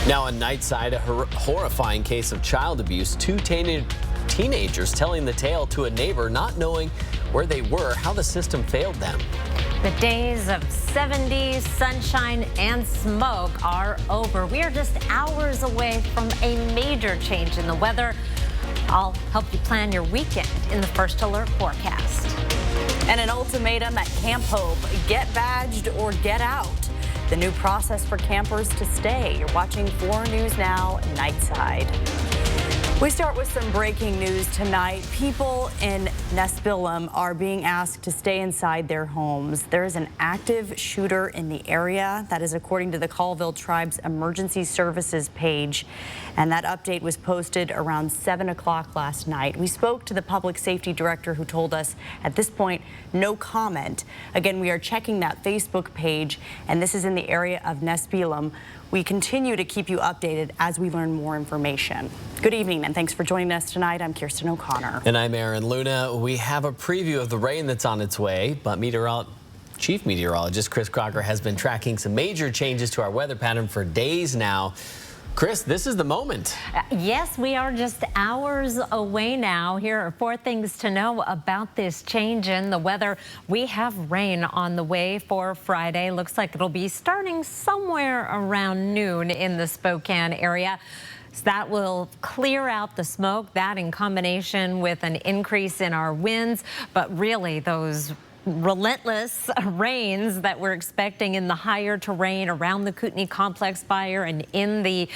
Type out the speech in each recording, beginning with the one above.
Now on Nightside, a horrifying case of child abuse. Two teenagers telling the tale to a neighbor, not knowing where they were, how the system failed them. The days of 70s, sunshine, and smoke are over. We are just hours away from a major change in the weather. I'll help you plan your weekend in the First Alert forecast. And an ultimatum at Camp Hope: get badged or get out. The new process for campers to stay. You're watching 4 News Now, Nightside. We start with some breaking news tonight. People in Nespelem are being asked to stay inside their homes. There is an active shooter in the area. That is according to the Colville Tribe's Emergency Services page. And that update was posted around 7 o'clock last night. We spoke to the public safety director, who told us at this point, no comment. Again, we are checking that Facebook page, and this is in the area of Nespelem. We continue to keep you updated as we learn more information. Good evening, and thanks for joining us tonight. I'm Kirsten O'Connor. And I'm Aaron Luna. We have a preview of the rain that's on its way, but Chief Meteorologist Chris Cougar has been tracking some major changes to our weather pattern for days now. Chris, this is the moment. Yes, we are just hours away now. Here are 4 things to know about this change in the weather. We have rain on the way for Friday. Looks like it'll be starting somewhere around noon in the Spokane area. So that will clear out the smoke, that in combination with an increase in our winds. But really, those relentless rains that we're expecting in the higher terrain around the Kootenai Complex fire and in the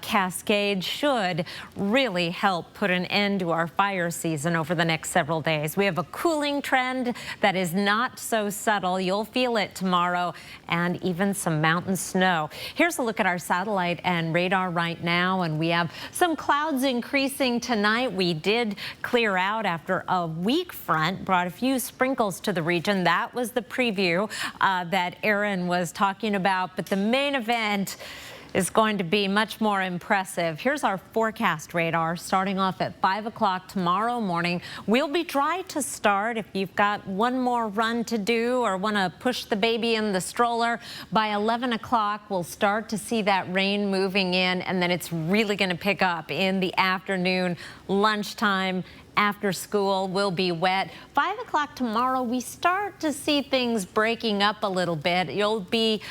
Cascade should really help put an end to our fire season over the next several days. We have a cooling trend that is not so subtle. You'll feel it tomorrow, and even some mountain snow. Here's a look at our satellite and radar right now, and we have some clouds increasing tonight. We did clear out after a weak front, brought a few sprinkles to the region. That was the preview that Aaron was talking about, but the main event is going to be much more impressive. Here's our forecast radar starting off at 5 o'clock tomorrow morning. We'll be dry to start. If you've got one more run to do or want to push the baby in the stroller, by 11 o'clock we'll start to see that rain moving in, and then it's really going to pick up in the afternoon, lunchtime. After school will be wet. 5 o'clock tomorrow, we start to see things breaking up a little bit. You'll be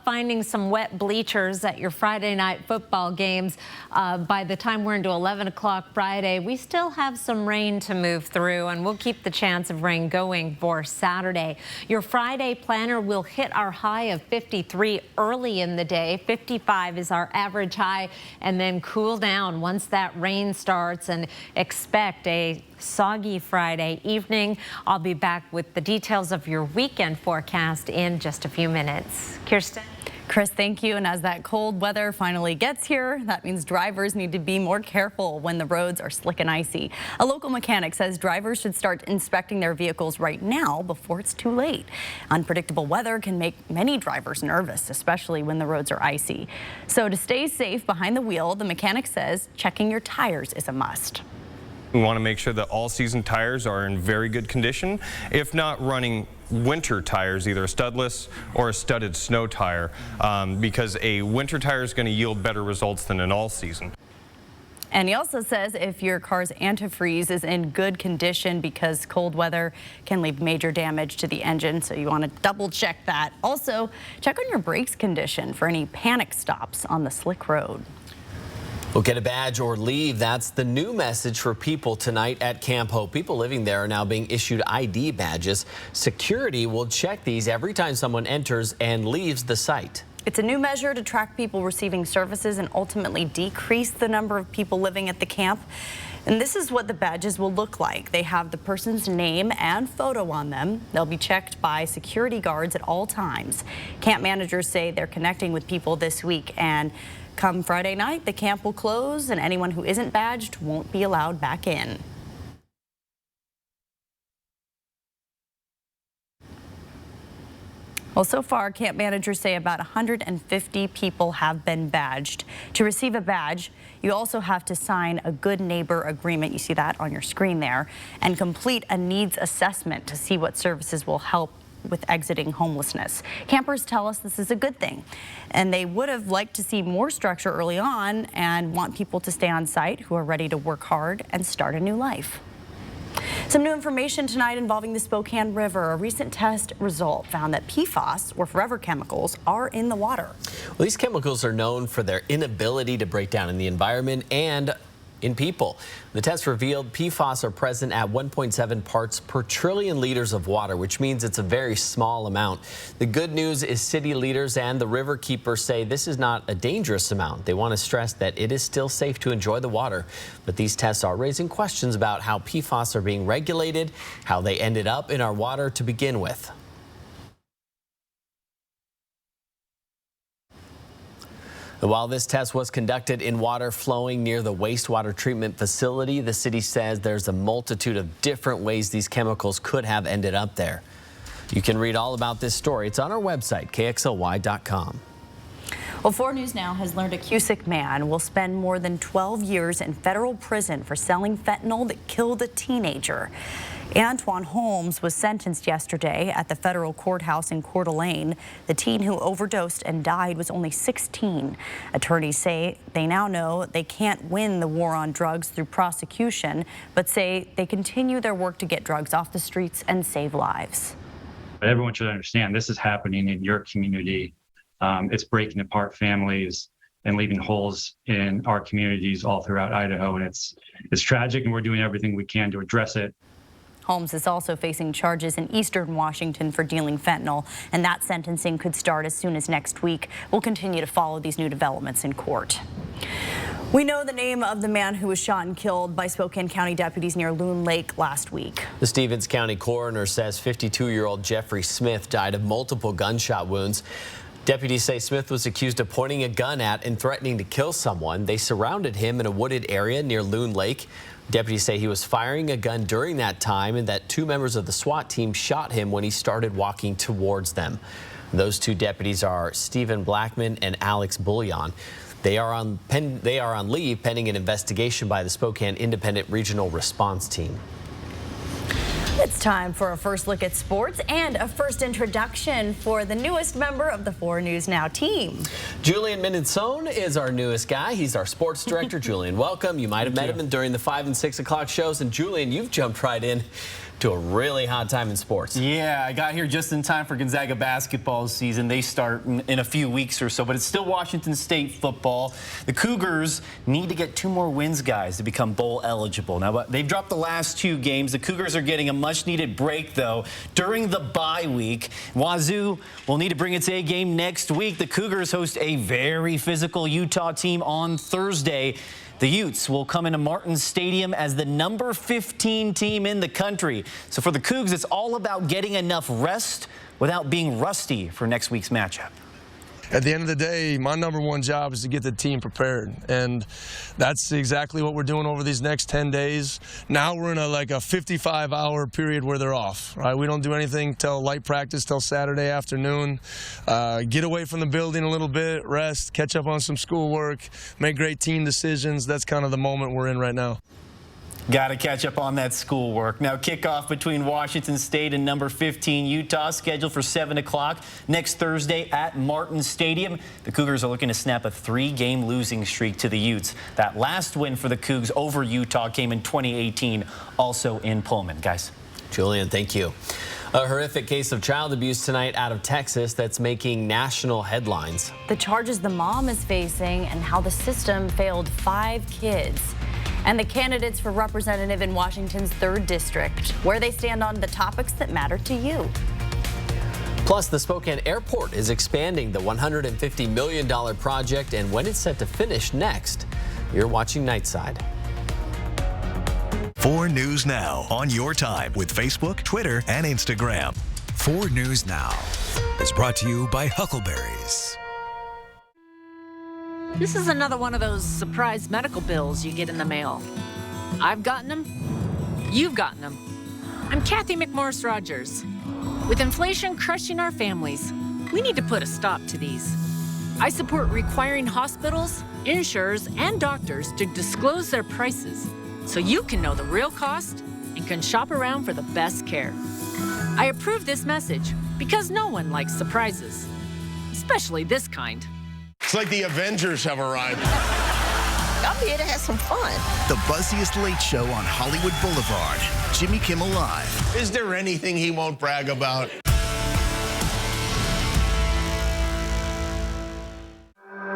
finding some wet bleachers at your Friday night football games. By the time we're into 11 o'clock Friday, we still have some rain to move through, and we'll keep the chance of rain going for Saturday. Your Friday planner will hit our high of 53 early in the day. 55 is our average high, and then cool down once that rain starts, and expect a soggy Friday evening. I'll be back with the details of your weekend forecast in just a few minutes. Kirsten? Chris, thank you. And as that cold weather finally gets here, that means drivers need to be more careful when the roads are slick and icy. A local mechanic says drivers should start inspecting their vehicles right now before it's too late. Unpredictable weather can make many drivers nervous, especially when the roads are icy. So to stay safe behind the wheel, the mechanic says checking your tires is a must. We want to make sure that all season tires are in very good condition, if not running winter tires, either a studless or a studded snow tire, because a winter tire is going to yield better results than an all season. And he also says if your car's antifreeze is in good condition, because cold weather can leave major damage to the engine, so you want to double check that. Also, check on your brakes condition for any panic stops on the slick road. Well, get a badge or leave. That's the new message for people tonight at Camp Hope. People living there are now being issued ID badges. Security will check these every time someone enters and leaves the site. It's a new measure to track people receiving services and ultimately decrease the number of people living at the camp. And this is what the badges will look like. They have the person's name and photo on them. They'll be checked by security guards at all times. Camp managers say they're connecting with people this week, and come Friday night, the camp will close and anyone who isn't badged won't be allowed back in. Well, so far, camp managers say about 150 people have been badged. To receive a badge, you also have to sign a good neighbor agreement. You see that on your screen there, and complete a needs assessment to see what services will help with exiting homelessness. Campers tell us this is a good thing, and they would have liked to see more structure early on and want people to stay on site who are ready to work hard and start a new life. Some new information tonight involving the Spokane River. A recent test result found that PFAS, or forever chemicals, are in the water. Well, these chemicals are known for their inability to break down in the environment and in people. The test revealed PFAS are present at 1.7 parts per trillion liters of water, which means it's a very small amount. The good news is city leaders and the river keepers say this is not a dangerous amount. They want to stress that it is still safe to enjoy the water. But these tests are raising questions about how PFAS are being regulated, how they ended up in our water to begin with. While this test was conducted in water flowing near the wastewater treatment facility, the city says there's a multitude of different ways these chemicals could have ended up there. You can read all about this story. It's on our website, KXLY.com. Well, 4 News Now has learned a Cusick man will spend more than 12 years in federal prison for selling fentanyl that killed a teenager. Antoine Holmes was sentenced yesterday at the federal courthouse in Coeur d'Alene. The teen who overdosed and died was only 16. Attorneys say they now know they can't win the war on drugs through prosecution, but say they continue their work to get drugs off the streets and save lives. But everyone should understand this is happening in your community. It's breaking apart families and leaving holes in our communities all throughout Idaho. And it's tragic, and we're doing everything we can to address it. Holmes is also facing charges in eastern Washington for dealing fentanyl, and that sentencing could start as soon as next week. We'll continue to follow these new developments in court. We know the name of the man who was shot and killed by Spokane County deputies near Loon Lake last week. The Stevens County coroner says 52-year-old Jeffrey Smith died of multiple gunshot wounds. Deputies say Smith was accused of pointing a gun at and threatening to kill someone. They surrounded him in a wooded area near Loon Lake. Deputies say he was firing a gun during that time and that 2 members of the SWAT team shot him when he started walking towards them. Those 2 deputies are Stephen Blackman and Alex Bullion. They are on leave pending an investigation by the Spokane Independent Regional Response Team. It's time for a first look at sports and a first introduction for the newest member of the 4 News Now team. Julian Minnesone is our newest guy. He's our sports director. Julian, welcome. You might have met him during the 5 and 6 o'clock shows. And Julian, you've jumped right in to a really hot time in sports. Yeah, I got here just in time for Gonzaga basketball season. They start in a few weeks or so, but it's still Washington State football. The Cougars need to get 2 more wins, guys, to become bowl eligible. Now, they've dropped the last 2 games. The Cougars are getting a much-needed break, though, during the bye week. Wazoo will need to bring its A game next week. The Cougars host a very physical Utah team on Thursday. The Utes will come into Martin Stadium as the number 15 team in the country. So for the Cougs, it's all about getting enough rest without being rusty for next week's matchup. At the end of the day, my #1 job is to get the team prepared, and that's exactly what we're doing over these next 10 days. Now we're in a 55-hour period where they're off, right? We don't do anything till light practice till Saturday afternoon. Get away from the building a little bit, rest, catch up on some schoolwork, make great team decisions. That's kind of the moment we're in right now. Got to catch up on that schoolwork. Now, kickoff between Washington State and number 15 Utah, scheduled for 7 o'clock next Thursday at Martin Stadium. The Cougars are looking to snap a 3-game losing streak to the Utes. That last win for the Cougs over Utah came in 2018, also in Pullman. Guys. Julian, thank you. A horrific case of child abuse tonight out of Texas that's making national headlines. The charges the mom is facing and how the system failed 5 kids. And the candidates for representative in Washington's 3rd district, where they stand on the topics that matter to you. Plus, the Spokane Airport is expanding the $150 million project and when it's set to finish next. You're watching Nightside. 4 News Now on your time with Facebook, Twitter, and Instagram. 4 News Now is brought to you by Huckleberries. This is another one of those surprise medical bills you get in the mail. I've gotten them. You've gotten them. I'm Kathy McMorris Rogers. With inflation crushing our families, we need to put a stop to these. I support requiring hospitals, insurers, and doctors to disclose their prices so you can know the real cost and can shop around for the best care. I approve this message Because no one likes surprises, especially this kind. It's like the Avengers have arrived. I'm here to have some fun. The buzziest late show on Hollywood Boulevard. Jimmy Kimmel Live. Is there anything he won't brag about?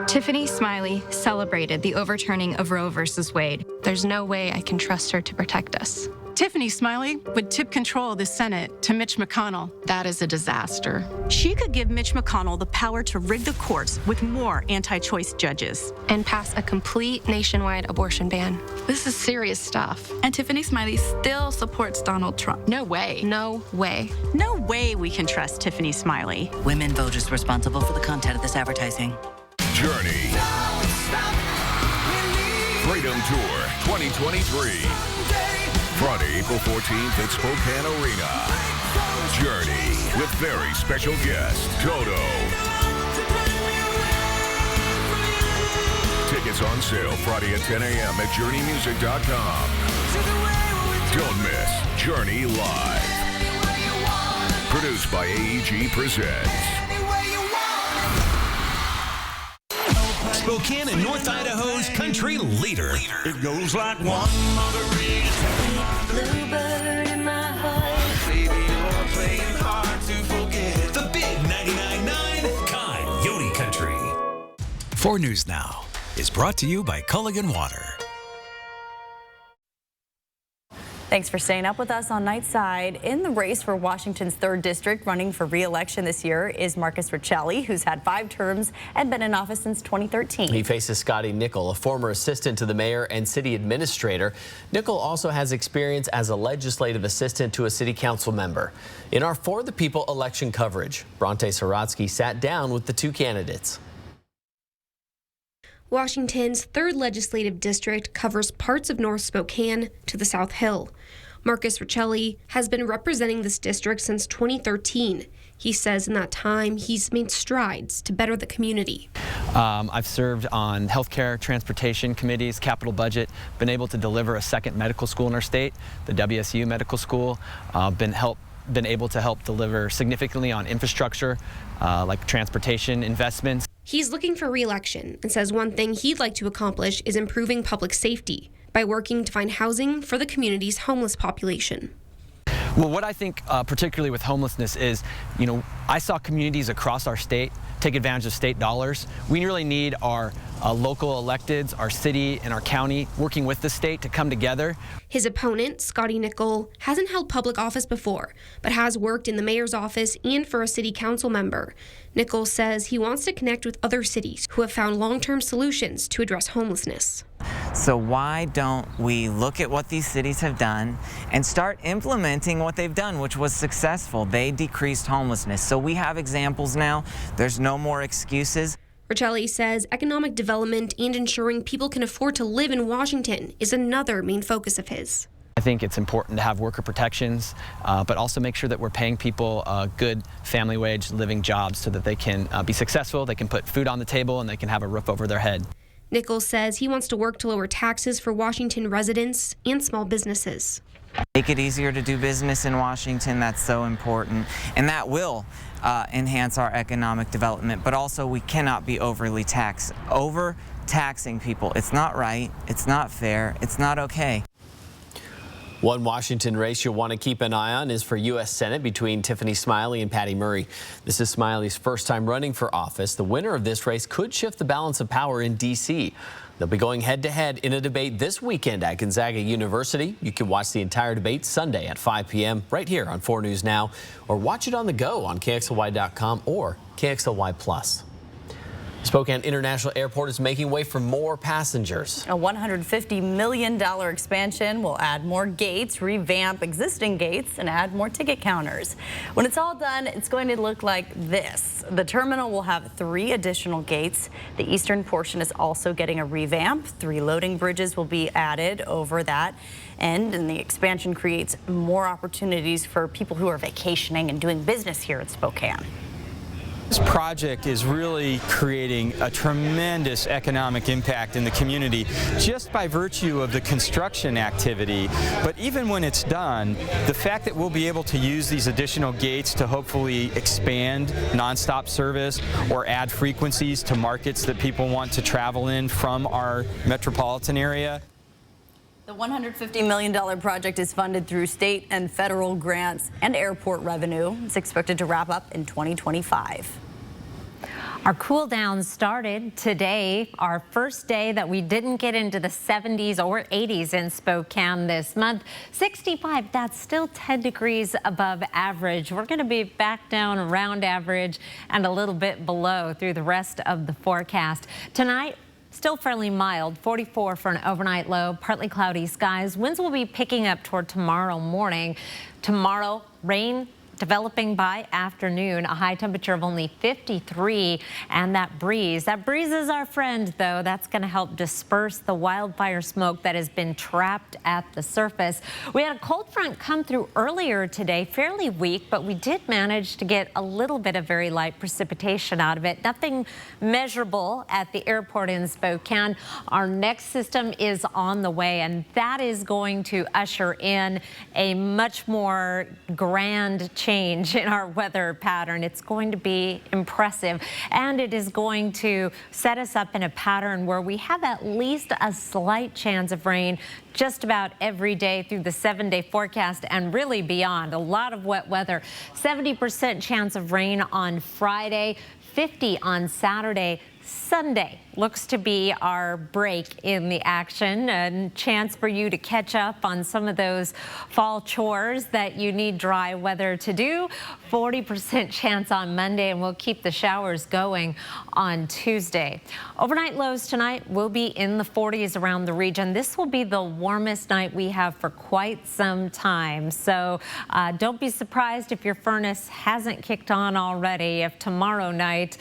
Tiffany Smiley celebrated the overturning of Roe versus Wade. There's no way I can trust her to protect us. Tiffany Smiley would tip control of the Senate to Mitch McConnell. That is a disaster. She could give Mitch McConnell the power to rig the courts with more anti-choice judges. And pass a complete nationwide abortion ban. This is serious stuff. And Tiffany Smiley still supports Donald Trump. No way. No way. No way we can trust Tiffany Smiley. Women voters responsible for the content of this advertising. Journey. Freedom Tour 2023. Friday, April 14th at Spokane Arena. Journey with very special guest, Toto. Tickets on sale Friday at 10 a.m. at JourneyMusic.com. Don't miss Journey Live. Produced by AEG Presents. Spokane and North Idaho's country leader. It goes like one margarita. Bluebird in my heart. Baby, you're playing hard to forget. The big 99.9 Coyote Country. 4 News Now is brought to you by Culligan Water. Thanks for staying up with us on Nightside. In the race for Washington's 3rd District, running for re-election this year is Marcus Riccelli, who's had 5 terms and been in office since 2013. He faces Scotty Nickel, a former assistant to the mayor and city administrator. Nickel also has experience as a legislative assistant to a city council member. In our For the People election coverage, Bronte Sorotsky sat down with the 2 candidates. Washington's 3rd Legislative District covers parts of North Spokane to the South Hill. Marcus Riccelli has been representing this district since 2013. He says in that time, he's made strides to better the community. I've served on healthcare, transportation committees, capital budget, been able to deliver a 2nd medical school in our state, the WSU Medical School, been able to help deliver significantly on infrastructure, like transportation investments. He's looking for re-election and says one thing he'd like to accomplish is improving public safety by working to find housing for the community's homeless population. Well, what I think particularly with homelessness is, I saw communities across our state take advantage of state dollars. We really need our local electeds, our city and our county working with the state to come together. His opponent, Scotty Nickel, hasn't held public office before, but has worked in the mayor's office and for a city council member. Nickel says he wants to connect with other cities who have found long-term solutions to address homelessness. So why don't we look at what these cities have done and start implementing what they've done, which was successful. They decreased homelessness. So we have examples now. There's no more excuses. Riccelli says economic development and ensuring people can afford to live in Washington is another main focus of his. I think it's important to have worker protections, but also make sure that we're paying people good family wage living jobs so that they can be successful, they can put food on the table, and they can have a roof over their head. Nichols says he wants to work to lower taxes for Washington residents and small businesses. Make it easier to do business in Washington. That's so important, and that will enhance our economic development, but also we cannot be overly overtaxing people. It's not right, it's not fair, it's not okay. One Washington race you'll want to keep an eye on is for U.S. Senate between Tiffany Smiley and Patty Murray. This is Smiley's first time running for office. The winner of this race could shift the balance of power in D.C. They'll be going head-to-head in a debate this weekend at Gonzaga University. You can watch the entire debate Sunday at 5 p.m. right here on 4 News Now, or watch it on the go on KXLY.com or KXLY+. Spokane International Airport is making way for more passengers. A $150 million expansion will add more gates, revamp existing gates, and add more ticket counters. When it's all done, it's going to look like this. The terminal will have 3 additional gates. The eastern portion is also getting a revamp. 3 loading bridges will be added over that end, and the expansion creates more opportunities for people who are vacationing and doing business here at Spokane. This project is really creating a tremendous economic impact in the community just by virtue of the construction activity. But even when it's done, the fact that we'll be able to use these additional gates to hopefully expand nonstop service or add frequencies to markets that people want to travel in from our metropolitan area. The $150 million project is funded through state and federal grants and airport revenue. It's expected to wrap up in 2025. Our cool down started today, our first day that we didn't get into the 70s or 80s in Spokane this month. 65, that's still 10 degrees above average. We're going to be back down around average and a little bit below through the rest of the forecast. Tonight, still fairly mild, 44 for an overnight low, partly cloudy skies. Winds will be picking up toward tomorrow morning. Tomorrow, rain developing by afternoon, a high temperature of only 53, and that breeze is our friend, though. That's going to help disperse the wildfire smoke that has been trapped at the surface. We had a cold front come through earlier today, fairly weak, but we did manage to get a little bit of very light precipitation out of it. Nothing measurable at the airport in Spokane. Our next system is on the way, and that is going to usher in a much more grand change in our weather pattern. It's going to be impressive, and it is going to set us up in a pattern where we have at least a slight chance of rain just about every day through the 7-day forecast and really beyond. A lot of wet weather. 70% chance of rain on Friday, 50 on Saturday. Sunday looks to be our break in the action, a chance for you to catch up on some of those fall chores that you need dry weather to do. 40% chance on Monday, and we'll keep the showers going on Tuesday. Overnight lows tonight will be in the 40s around the region. This will be the warmest night we have for quite some time. So don't be surprised if your furnace hasn't kicked on already. If tomorrow night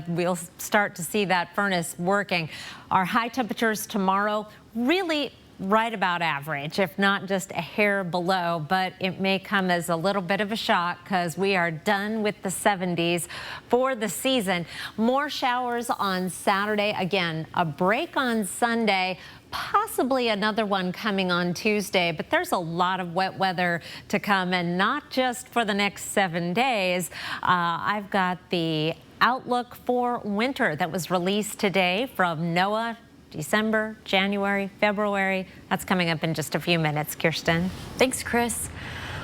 we'll start to see that furnace working. Our high temperatures tomorrow really right about average, if not just a hair below, but it may come as a little bit of a shock because we are done with the 70s for the season. More showers on Saturday. Again, a break on Sunday. Possibly another one coming on Tuesday, but there's a lot of wet weather to come, and not just for the next 7 days. I've got the outlook for winter that was released today from NOAA. December, January, February. That's coming up in just a few minutes. Kirsten. Thanks, Chris.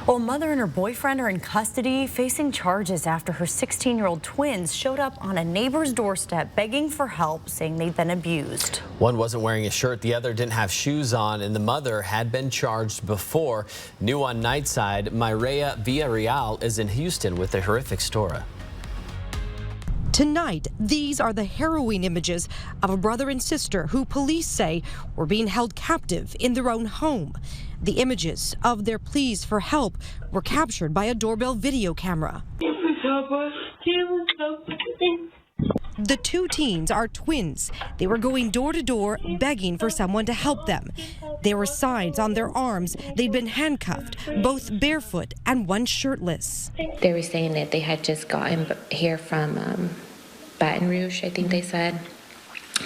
Well, a mother and her boyfriend are in custody facing charges after her 16-year-old twins showed up on a neighbor's doorstep begging for help, saying they'd been abused. One wasn't wearing a shirt, the other didn't have shoes on, and the mother had been charged before. New on Nightside, Mireya Villarreal is in Houston with a horrific story. Tonight, these are the harrowing images of a brother and sister who police say were being held captive in their own home. The images of their pleas for help were captured by a doorbell video camera. The two teens are twins. They were going door to door begging for someone to help them. There were signs on their arms. They'd been handcuffed, both barefoot and one shirtless. They were saying that they had just gotten here from Baton Rouge, I think they said,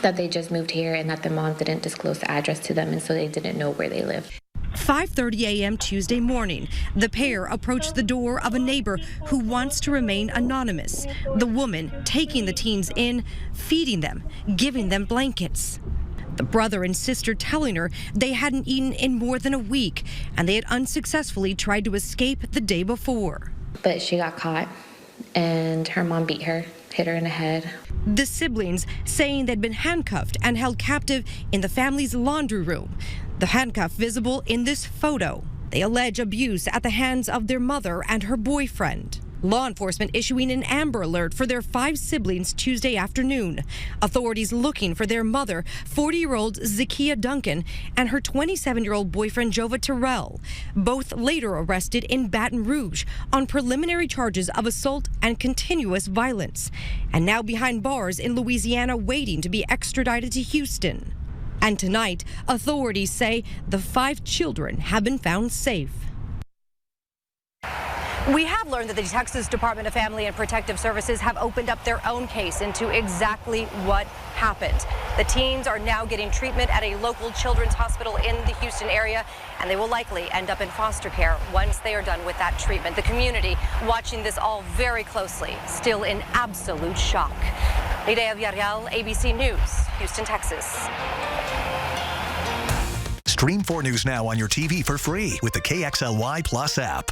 that they just moved here and that the mom didn't disclose the address to them, and so they didn't know where they lived. 5:30 a.m. Tuesday morning, the pair approached the door of a neighbor who wants to remain anonymous. The woman taking the teens in, feeding them, giving them blankets. The brother and sister telling her they hadn't eaten in more than a week and they had unsuccessfully tried to escape the day before. But she got caught and her mom beat her, hit her in the head. The siblings saying they'd been handcuffed and held captive in the family's laundry room. The handcuff visible in this photo. They allege abuse at the hands of their mother and her boyfriend. Law enforcement issuing an Amber Alert for their 5 siblings Tuesday afternoon. Authorities looking for their mother, 40-year-old Zakia Duncan, and her 27-year-old boyfriend, Jova Terrell, both later arrested in Baton Rouge on preliminary charges of assault and continuous violence, and now behind bars in Louisiana waiting to be extradited to Houston. And tonight, authorities say the 5 children have been found safe. We have learned that the Texas Department of Family and Protective Services have opened up their own case into exactly what happened. The teens are now getting treatment at a local children's hospital in the Houston area, and they will likely end up in foster care once they are done with that treatment. The community watching this all very closely, still in absolute shock. Lidia Villarreal, ABC News, Houston, Texas. Stream 4 News now on your TV for free with the KXLY Plus app.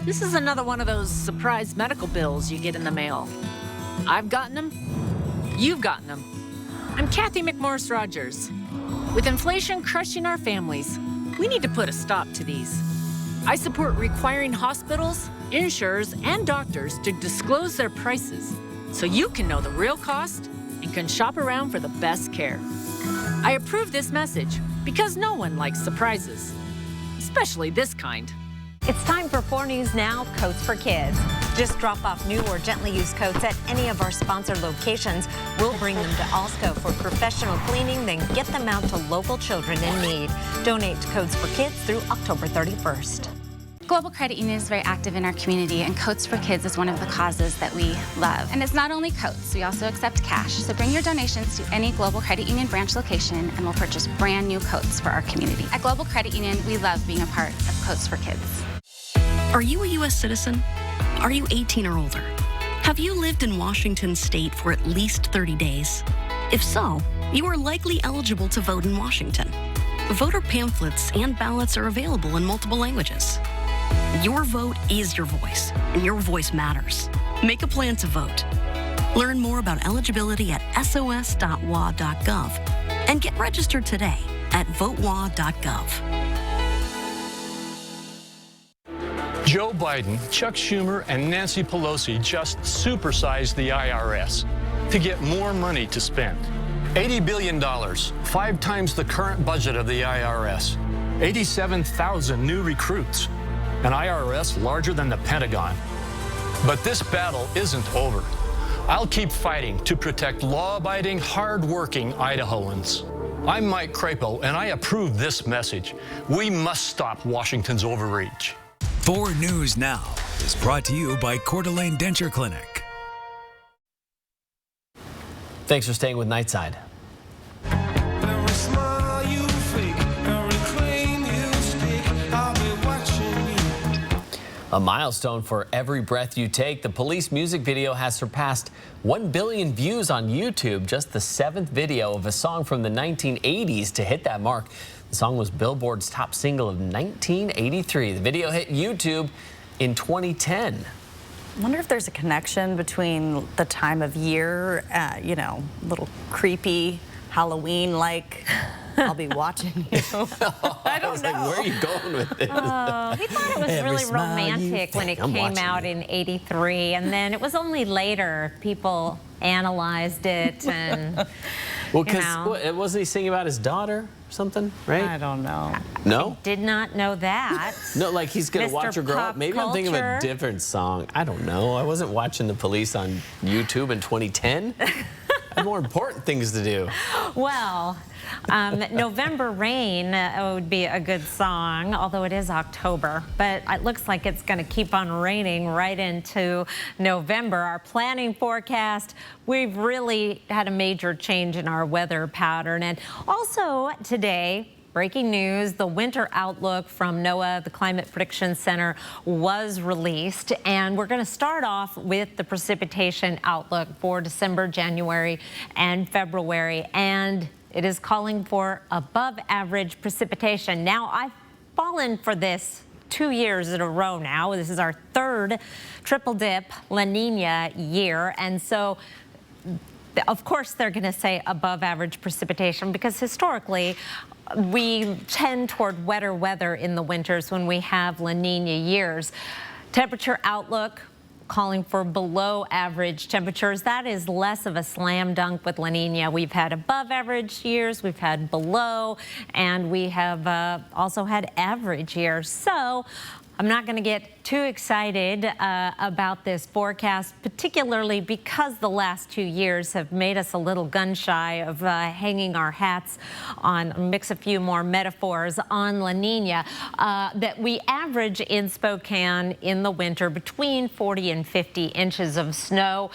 This is another one of those surprise medical bills you get in the mail. I've gotten them. You've gotten them. I'm Kathy McMorris Rogers. With inflation crushing our families, we need to put a stop to these. I support requiring hospitals, insurers, and doctors to disclose their prices so you can know the real cost and can shop around for the best care. I approve this message because no one likes surprises, especially this kind. It's time for 4 News Now, Coats for Kids. Just drop off new or gently used coats at any of our sponsored locations. We'll bring them to Alsco for professional cleaning, then get them out to local children in need. Donate to Coats for Kids through October 31st. Global Credit Union is very active in our community, and Coats for Kids is one of the causes that we love. And it's not only coats, we also accept cash. So bring your donations to any Global Credit Union branch location, and we'll purchase brand new coats for our community. At Global Credit Union, we love being a part of Coats for Kids. Are you a U.S. citizen? Are you 18 or older? Have you lived in Washington state for at least 30 days? If so, you are likely eligible to vote in Washington. Voter pamphlets and ballots are available in multiple languages. Your vote is your voice, and your voice matters. Make a plan to vote. Learn more about eligibility at sos.wa.gov and get registered today at votewa.gov. Joe Biden, Chuck Schumer, and Nancy Pelosi just supersized the IRS to get more money to spend. $80 billion, 5 times the current budget of the IRS. 87,000 new recruits, an IRS larger than the Pentagon. But this battle isn't over. I'll keep fighting to protect law-abiding, hard-working Idahoans. I'm Mike Crapo, and I approve this message. We must stop Washington's overreach. 4 News Now is brought to you by Coeur d'Alene Denture Clinic. Thanks for staying with Nightside. A milestone for every breath you take. The Police music video has surpassed 1 billion views on YouTube, just the 7th video of a song from the 1980s to hit that mark. The song was Billboard's top single of 1983. The video hit YouTube in 2010. I wonder if there's a connection between the time of year, you know, little creepy Halloween-like. I'll be watching you. I don't know. Like, where are you going with this? He thought it was really romantic when it came out in '83, and then it was only later people analyzed it and. Well, because wasn't he singing about his daughter or something, right? I don't know. No? I did not know that. No, like he's going to watch her grow up. Maybe I'm thinking of a different song. I don't know. I wasn't watching The Police on YouTube in 2010. I had more important things to do. Well, November Rain would be a good song, although it is October. But it looks like it's going to keep on raining right into November. Our planning forecast, we've really had a major change in our weather pattern. And also today, breaking news, the winter outlook from NOAA, the Climate Prediction Center, was released. And we're going to start off with the precipitation outlook for December, January, and February. And it is calling for above average precipitation. Now, I've fallen for this 2 years in a row now. This is our 3rd triple dip La Nina year. And so, of course, they're going to say above average precipitation because historically, we tend toward wetter weather in the winters when we have La Nina years. Temperature outlook calling for below average temperatures. That is less of a slam dunk with La Nina. We've had above average years, we've had below, and we have also had average years. So I'm not going to get too excited about this forecast, particularly because the last 2 years have made us a little gun shy of hanging our hats on, mix a few more metaphors, on La Nina, that we average in Spokane in the winter between 40 and 50 inches of snow.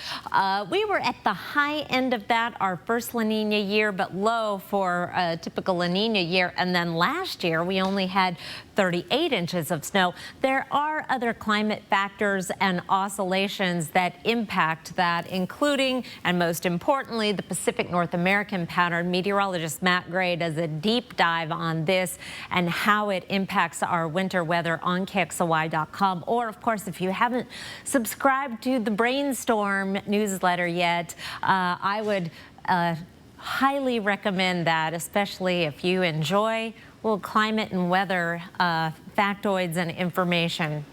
We were at the high end of that our first La Nina year, but low for a typical La Nina year. And then last year, we only had 38 inches of snow. There are other climate factors and oscillations that impact that, including, and most importantly, the Pacific North American pattern. Meteorologist Matt Gray does a deep dive on this and how it impacts our winter weather on KXLY.com. Or, of course, if you haven't subscribed to the Brainstorm newsletter yet, I would highly recommend that, especially if you enjoy little climate and weather factoids and information.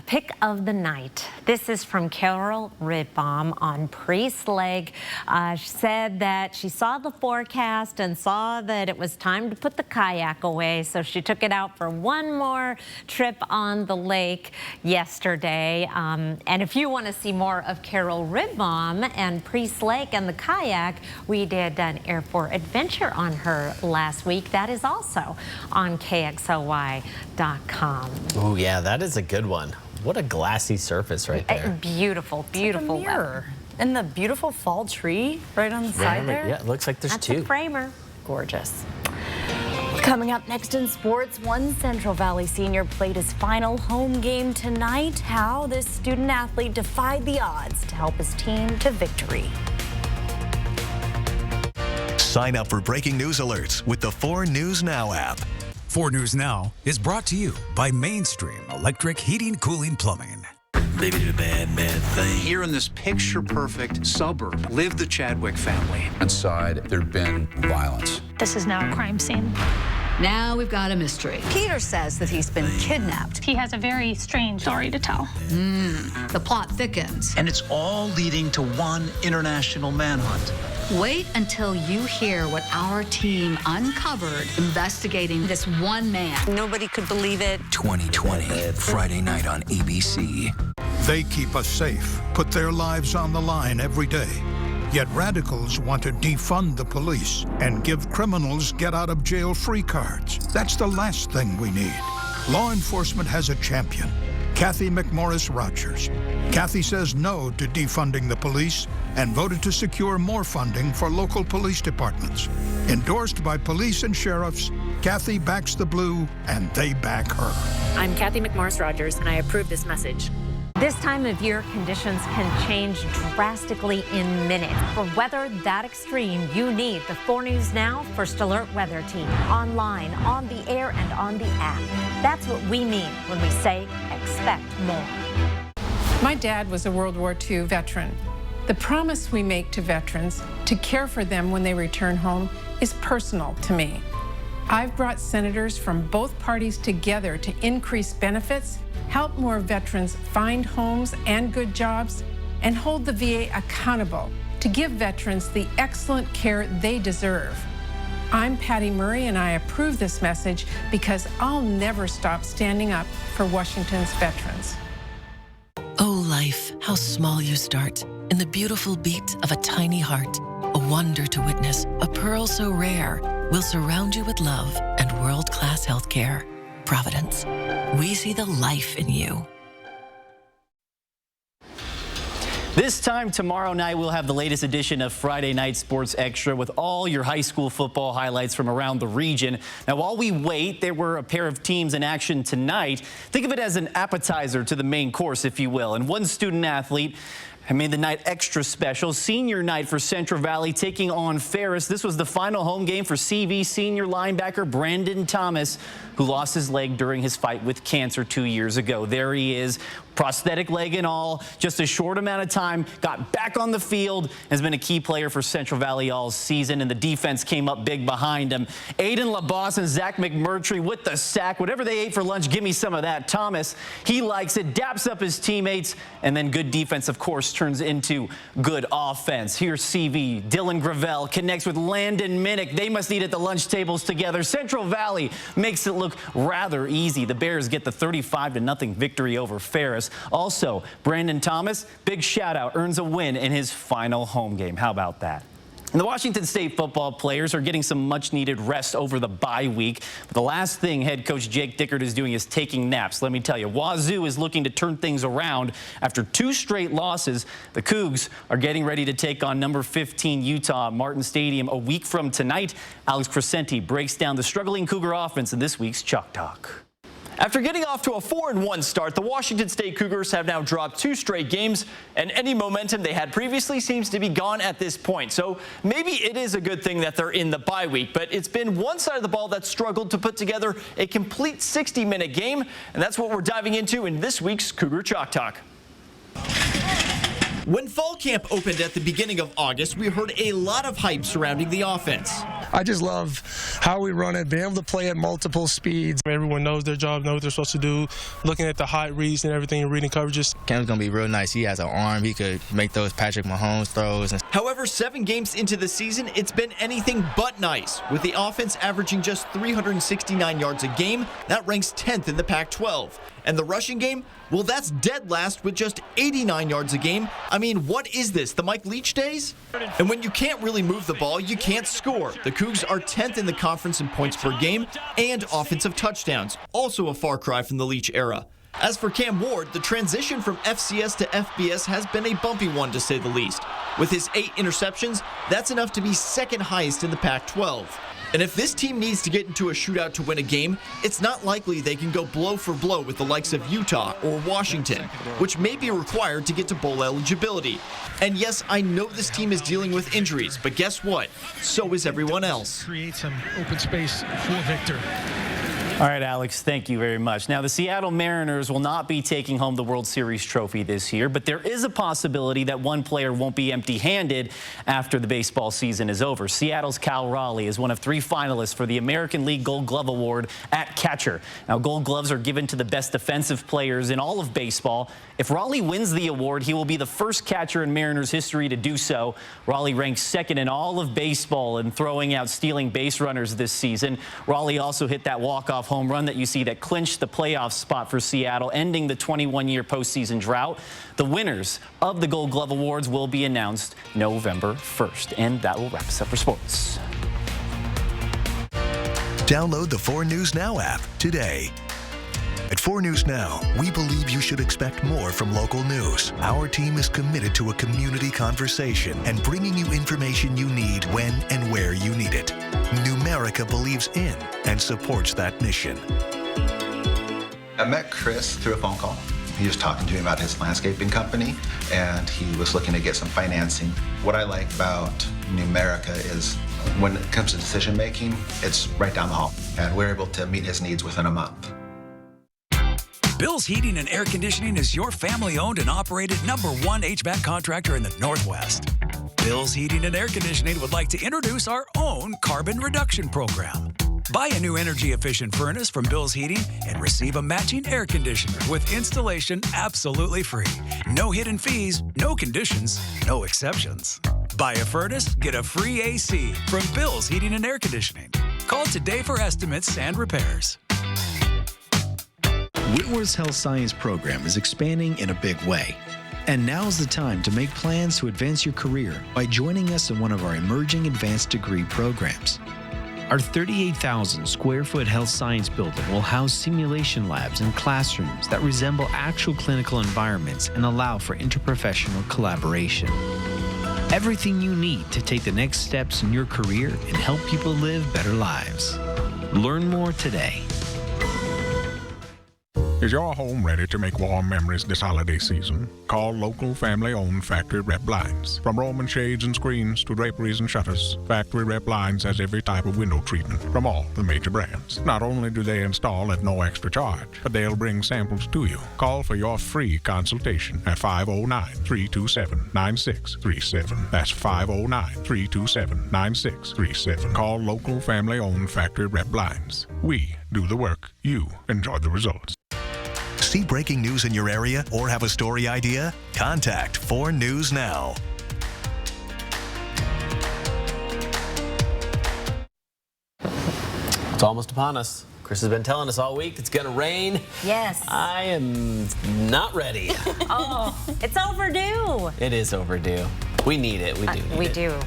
Pick of the night. This is from Carol Ribbaum on Priest Lake. She said that she saw the forecast and saw that it was time to put the kayak away, so she took it out for one more trip on the lake yesterday. And if you want to see more of Carol Ribbaum and Priest Lake and the kayak, we did an Airport Adventure on her last week. That is also on KXLY.com. Oh yeah, that is a good one. What a glassy surface right there. Beautiful, beautiful mirror. And the beautiful fall tree right on the side there. Yeah, it looks like there's two. That's a framer. Gorgeous. Coming up next in sports, one Central Valley senior played his final home game tonight. How this student athlete defied the odds to help his team to victory. Sign up for breaking news alerts with the 4 News Now app. 4 News Now is brought to you by Mainstream Electric Heating, Cooling, Plumbing. They did a bad thing. Here in this picture-perfect suburb lived the Chadwick family. Inside, there'd been violence. This is now a crime scene. Now we've got a mystery. Peter says that he's been kidnapped. He has a very strange story to tell. The plot thickens. And it's all leading to one international manhunt. Wait until you hear what our team uncovered investigating this one man. Nobody could believe it. 2020, Friday night on ABC. They keep us safe, put their lives on the line every day. Yet radicals want to defund the police and give criminals get-out-of-jail-free cards. That's the last thing we need. Law enforcement has a champion, Kathy McMorris Rogers. Kathy says no to defunding the police and voted to secure more funding for local police departments. Endorsed by police and sheriffs, Kathy backs the blue and they back her. I'm Kathy McMorris Rogers and I approve this message. This time of year, conditions can change drastically in minutes. For weather that extreme, you need the 4 News Now First Alert Weather Team. Online, on the air, and on the app. That's what we mean when we say expect more. My dad was a World War II veteran. The promise we make to veterans to care for them when they return home is personal to me. I've brought senators from both parties together to increase benefits, help more veterans find homes and good jobs, and hold the VA accountable to give veterans the excellent care they deserve. I'm Patty Murray, and I approve this message because I'll never stop standing up for Washington's veterans. Oh, life, how small you start, in the beautiful beat of a tiny heart, a wonder to witness, a pearl so rare, will surround you with love and world-class health care. Providence. We see the life in you. This time tomorrow night, we'll have the latest edition of Friday Night Sports Extra with all your high school football highlights from around the region. Now, while we wait, there were a pair of teams in action tonight. Think of it as an appetizer to the main course, if you will. And one student athlete I made the night extra special. Senior night for Central Valley taking on Ferris. This was the final home game for CV senior linebacker Brandon Thomas, who lost his leg during his fight with cancer 2 years ago. There he is prosthetic leg and all, just a short amount of time, got back on the field, has been a key player for Central Valley all season, and the defense came up big behind him. Aiden LaBosse and Zach McMurtry with the sack. Whatever they ate for lunch, give me some of that. Thomas, he likes it, daps up his teammates, and then good defense, of course, turns into good offense. Here's CV. Dylan Gravel connects with Landon Minnick. They must eat at the lunch tables together. Central Valley makes it look rather easy. The Bears get the 35-0 victory over Ferris. Also, Brandon Thomas, big shout out, earns a win in his final home game. How about that? And the Washington State football players are getting some much-needed rest over the bye week. But the last thing head coach Jake Dickert is doing is taking naps. Let me tell you, Wazoo is looking to turn things around after 2 straight losses. The Cougs are getting ready to take on number 15 Utah at Martin Stadium a week from tonight. Alex Crescenti breaks down the struggling Cougar offense in this week's Chalk Talk. After getting off to a 4-1 start, the Washington State Cougars have now dropped 2 straight games, and any momentum they had previously seems to be gone at this point. So maybe it is a good thing that they're in the bye week, but it's been one side of the ball that struggled to put together a complete 60-minute game, and that's what we're diving into in this week's Cougar Chalk Talk. When fall camp opened at the beginning of August, we heard a lot of hype surrounding the offense. I just love how we run it, being able to play at multiple speeds. Everyone knows their job, knows what they're supposed to do, looking at the hot reads and everything and reading coverages. Camp's going to be real nice. He has an arm. He could make those Patrick Mahomes throws. However, 7 games into the season, it's been anything but nice, with the offense averaging just 369 yards a game. That ranks 10th in the Pac-12. And the rushing game, well, that's dead last with just 89 yards a game. I mean, what is this, the Mike Leach days? And when you can't really move the ball, you can't score. The Cougs are 10th in the conference in points per game and offensive touchdowns, also a far cry from the Leach era. As for Cam Ward, the transition from FCS to FBS has been a bumpy one, to say the least. With his 8 interceptions, that's enough to be second highest in the Pac-12. And if this team needs to get into a shootout to win a game, it's not likely they can go blow for blow with the likes of Utah or Washington, which may be required to get to bowl eligibility. And yes, I know this team is dealing with injuries, but guess what? So is everyone else. Create some open space for Victor. All right, Alex, thank you very much. Now, the Seattle Mariners will not be taking home the World Series trophy this year, but there is a possibility that one player won't be empty-handed after the baseball season is over. Seattle's Cal Raleigh is one of 3 finalists for the American League Gold Glove Award at catcher. Now, Gold Gloves are given to the best defensive players in all of baseball. If Raleigh wins the award, he will be the first catcher in Mariners history to do so. Raleigh ranks 2nd in all of baseball in throwing out stealing base runners this season. Raleigh also hit that walk-off home run that you see that clinched the playoff spot for Seattle, ending the 21-year postseason drought. The winners of the Gold Glove Awards will be announced November 1st. And that will wrap us up for sports. Download the 4 News Now app today. At 4 News Now, we believe you should expect more from local news. Our team is committed to a community conversation and bringing you information you need when and where you need it. Numerica believes in and supports that mission. I met Chris through a phone call. He was talking to me about his landscaping company, and he was looking to get some financing. What I like about Numerica is when it comes to decision making, it's right down the hall, and we're able to meet his needs within a month. Bill's Heating and Air Conditioning is your family-owned and operated #1 HVAC contractor in the Northwest. Bill's Heating and Air Conditioning would like to introduce our own carbon reduction program. Buy a new energy-efficient furnace from Bill's Heating and receive a matching air conditioner with installation absolutely free. No hidden fees, no conditions, no exceptions. Buy a furnace, get a free AC from Bill's Heating and Air Conditioning. Call today for estimates and repairs. Whitworth's Health Science program is expanding in a big way. And now's the time to make plans to advance your career by joining us in one of our emerging advanced degree programs. Our 38,000 square foot health science building will house simulation labs and classrooms that resemble actual clinical environments and allow for interprofessional collaboration. Everything you need to take the next steps in your career and help people live better lives. Learn more today. Is your home ready to make warm memories this holiday season? Call local family-owned Factory Rep Blinds. From Roman shades and screens to draperies and shutters, Factory Rep Blinds has every type of window treatment from all the major brands. Not only do they install at no extra charge, but they'll bring samples to you. Call for your free consultation at 509-327-9637. That's 509-327-9637. Call local family-owned Factory Rep Blinds. We do the work. You enjoy the results. See breaking news in your area or have a story idea? Contact 4 News Now. It's almost upon us. Chris has been telling us all week it's going to rain. Yes. I am not ready. Oh, it's overdue. It is overdue. We need it. We do need it. We do.